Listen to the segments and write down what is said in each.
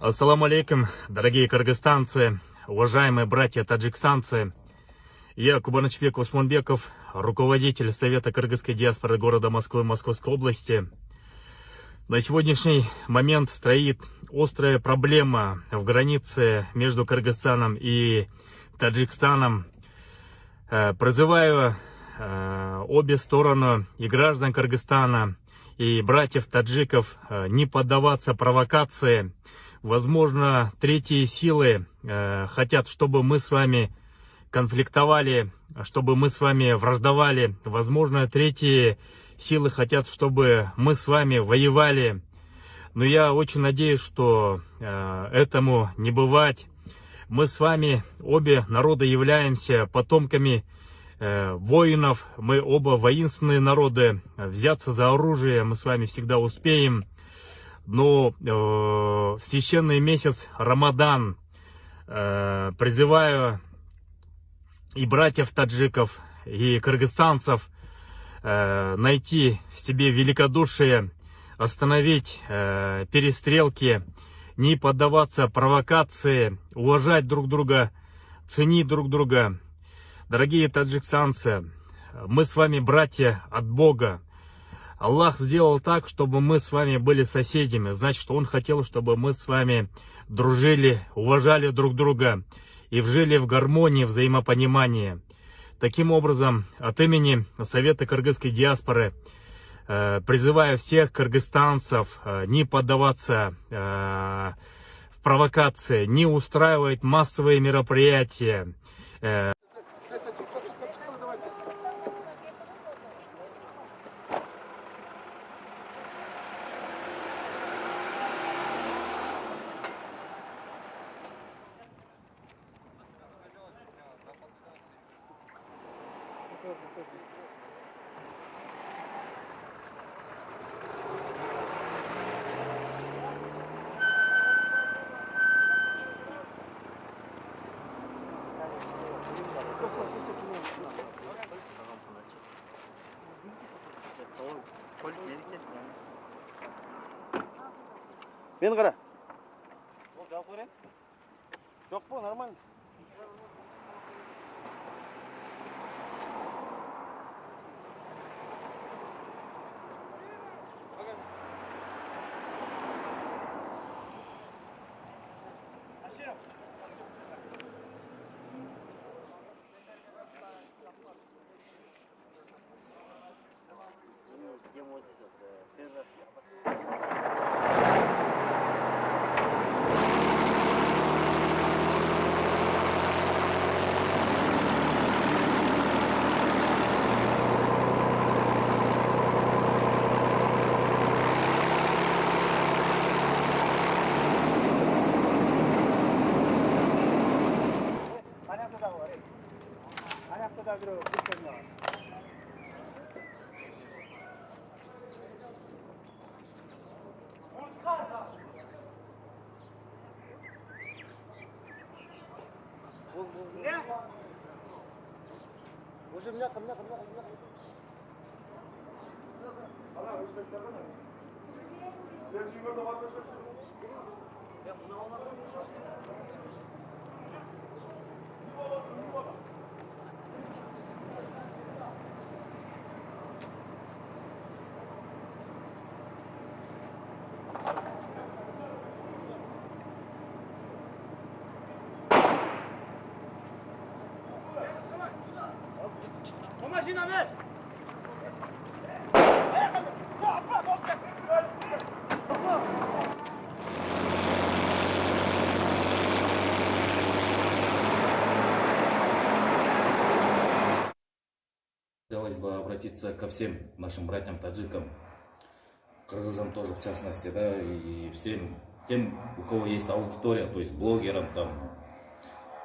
Ассаламу алейкум, дорогие кыргызстанцы, уважаемые братья таджикстанцы. Я Кубанычбек Усманбеков, руководитель Совета кыргызской диаспоры города Москвы, Московской области. На сегодняшний момент стоит острая проблема в границе между Кыргызстаном и Таджикстаном. Призываю обе стороны, и граждан Кыргызстана, и братьев таджиков, не поддаваться провокации. Возможно, третьи силы хотят, чтобы мы с вами конфликтовали, чтобы мы с вами враждовали. Возможно, третьи силы хотят, чтобы мы с вами воевали. Но я очень надеюсь, что этому не бывать. Мы с вами, обе народы, являемся потомками воинов. Мы оба воинственные народы. Взяться за оружие мы с вами всегда успеем. Но священный месяц Рамадан призываю и братьев таджиков, и кыргызстанцев найти в себе великодушие, остановить перестрелки, не поддаваться провокации, уважать друг друга, ценить друг друга. Дорогие таджикстанцы, мы с вами братья от Бога. Аллах сделал так, чтобы мы с вами были соседями. Значит, Он хотел, чтобы мы с вами дружили, уважали друг друга и жили в гармонии, взаимопонимании. Таким образом, от имени Совета кыргызской диаспоры призываю всех кыргызстанцев не поддаваться провокации, не устраивать массовые мероприятия. Beni kara. Yok bu normal. Уже меня. Хотелось бы обратиться ко всем нашим братьям-таджикам, кыргызам тоже в частности, да, и всем тем, у кого есть аудитория, то есть блогерам там.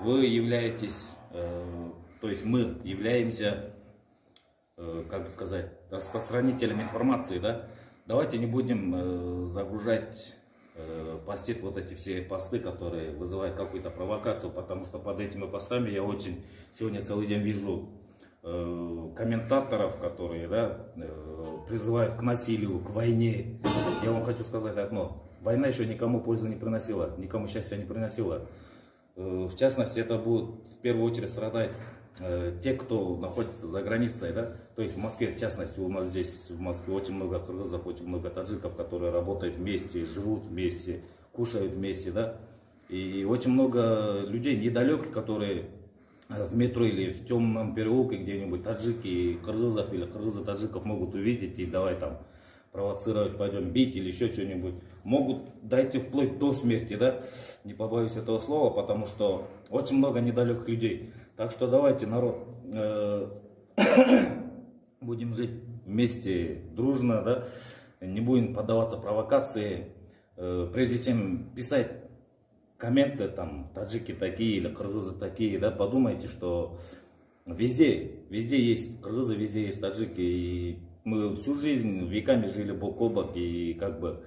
Вы являетесь, то есть мы являемся, как бы сказать, распространителями информации, да. Давайте не будем загружать, постить вот эти все посты, которые вызывают какую-то провокацию, потому что под этими постами я очень сегодня целый день вижу комментаторов, которые, да, призывают к насилию, к войне. Я вам хочу сказать одно. война еще никому пользы не приносила, никому счастья не приносила. В частности, это будет в первую очередь страдать те, кто находится за границей, да, то есть в Москве, в частности, у нас здесь в Москве очень много кыргызов, очень много таджиков, которые работают вместе, живут вместе, кушают вместе, да, и очень много людей недалеких, которые в метро или в темном переулке где-нибудь таджики кыргызов или кыргызы таджиков могут увидеть и давай там провоцировать, пойдем бить или еще что-нибудь, могут дойти вплоть до смерти, да, не побоюсь этого слова, потому что очень много недалеких людей. Так что давайте, народ, будем жить вместе, дружно, да, не будем поддаваться провокации. Прежде чем писать комменты, там, таджики такие или кыргызы такие, да, подумайте, что везде есть кыргызы, везде есть таджики, и мы всю жизнь веками жили бок о бок, и как бы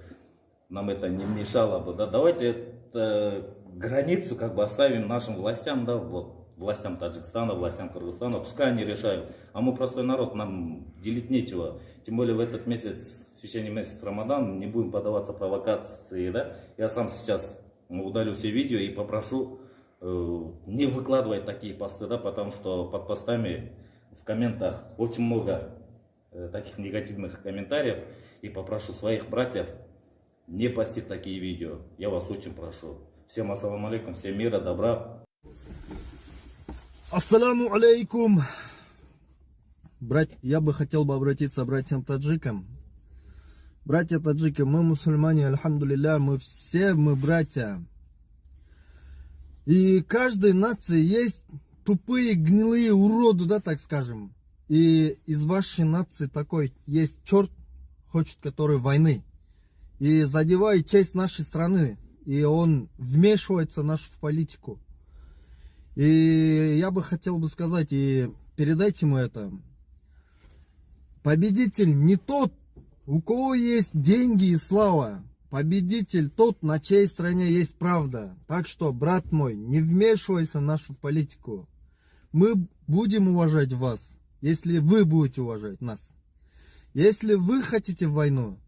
нам это не мешало бы, да, давайте границу как бы оставим нашим властям, да, вот, властям Таджикистана, властям Кыргызстана, пускай они решают, а мы простой народ, нам делить нечего, тем более в этот месяц, священный месяц Рамадан, не будем поддаваться провокации, да, я сам сейчас удалю все видео и попрошу не выкладывать такие посты, да, потому что под постами в комментах очень много таких негативных комментариев, и попрошу своих братьев не постить такие видео, я вас очень прошу. Всем ассаламу алейкум, всем мира, добра. Ассаламу алейкум. Я бы хотел обратиться к братьям таджикам. Братья таджики, мы мусульмане, альхамдулилля, мы братья. И каждой нации есть тупые, гнилые уроды, да, так скажем. И из вашей нации такой есть черт, хочет который войны. И задевает честь нашей страны. И он вмешивается в нашу политику. И я бы хотел бы сказать, и передайте ему это. Победитель не тот, у кого есть деньги и слава. Победитель тот, на чьей стороне есть правда. Так что, брат мой, не вмешивайся в нашу политику. Мы будем уважать вас, если вы будете уважать нас. Если вы хотите войну,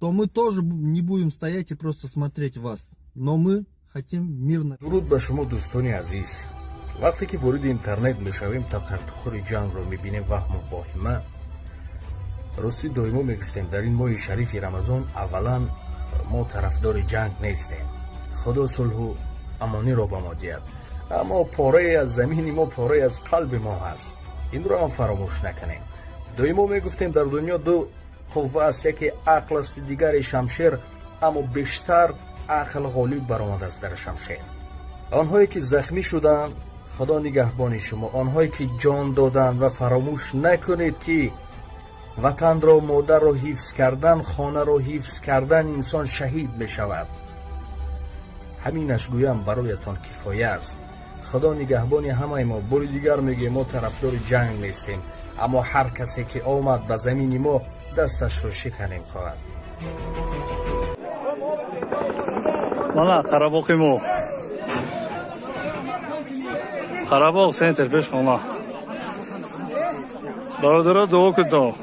то мы тоже не будем стоять и просто смотреть вас. Но мы хотим мирно. درود به شما دوستان عزیز. وقتی که وارد اینترنت میشویم تا خرطخور جنگ رو میبینیم وهم و واهمه راستی دائما میگفتیم در این ماه شریف رمضان اولا ما طرفدار جنگ نیستیم، خدا صلح و امانی را به ما دهد، اما پاره از زمین ما پاره از قلب ما هست، این رو هم فراموش نکنیم. دائما میگفتیم در دنیا دو قوه است، یکی عقل است و دیگری شمشیر، اما بیشتر عقل غالب برآمده است در شمشیر. آنهایی که زخمی شدند خدا نگهبان شما، آنهایی که جان دادند و فراموش نکنید که وطن را، مادر را حفظ کردن، خانه را حفظ کردن انسان شهید می شود. همینش گویم برایتان کفایه است. خدا نگهبان همه ما. بار دیگر میگه ما طرفدار جنگ نیستیم، اما هر کسی که آمد به زمین ما دستش رو شکنیم خواهد. Mana Qarabağ imo. Qarabağ center beş ona. Dora doğu kutu.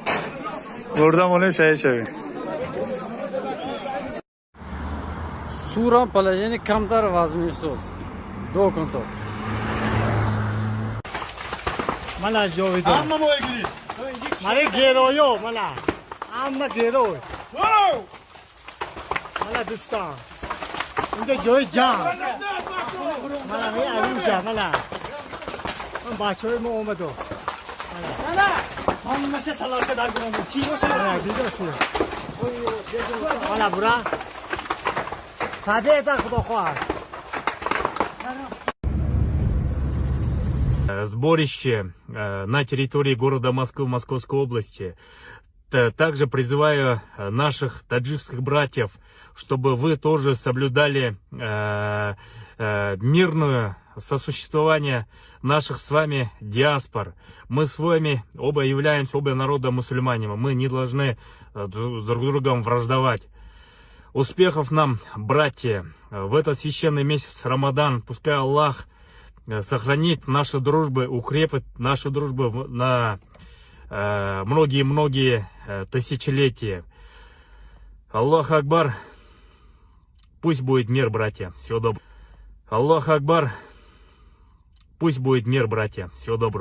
Buradan onu şey. Сура положение камтар возьмешься. До конта. Мала жовида. Амма моегли. Маре геройо мала. Амма герой. Воу! Мала дуста. Инде жой жан. Мала ме аружа мала. Он бачой мо омадо. Мала. Хаммаше салатка дар гунам. Ки боше? Мала бидоси. Мала бура. Победа худохуар. Сборище на территории города Москвы, Московской области. Также призываю наших таджикских братьев, чтобы вы тоже соблюдали мирное сосуществование наших с вами диаспор. Мы с вами оба являемся, оба народа мусульманами. Мы не должны друг с другом враждовать. Успехов нам, братья, в этот священный месяц Рамадан. Пускай Аллах сохранит нашу дружбу, укрепит нашу дружбу на многие-многие тысячелетия. Аллах Акбар. Пусть будет мир, братья. Всего доброго. Аллах Акбар. Пусть будет мир, братья. Всего доброго.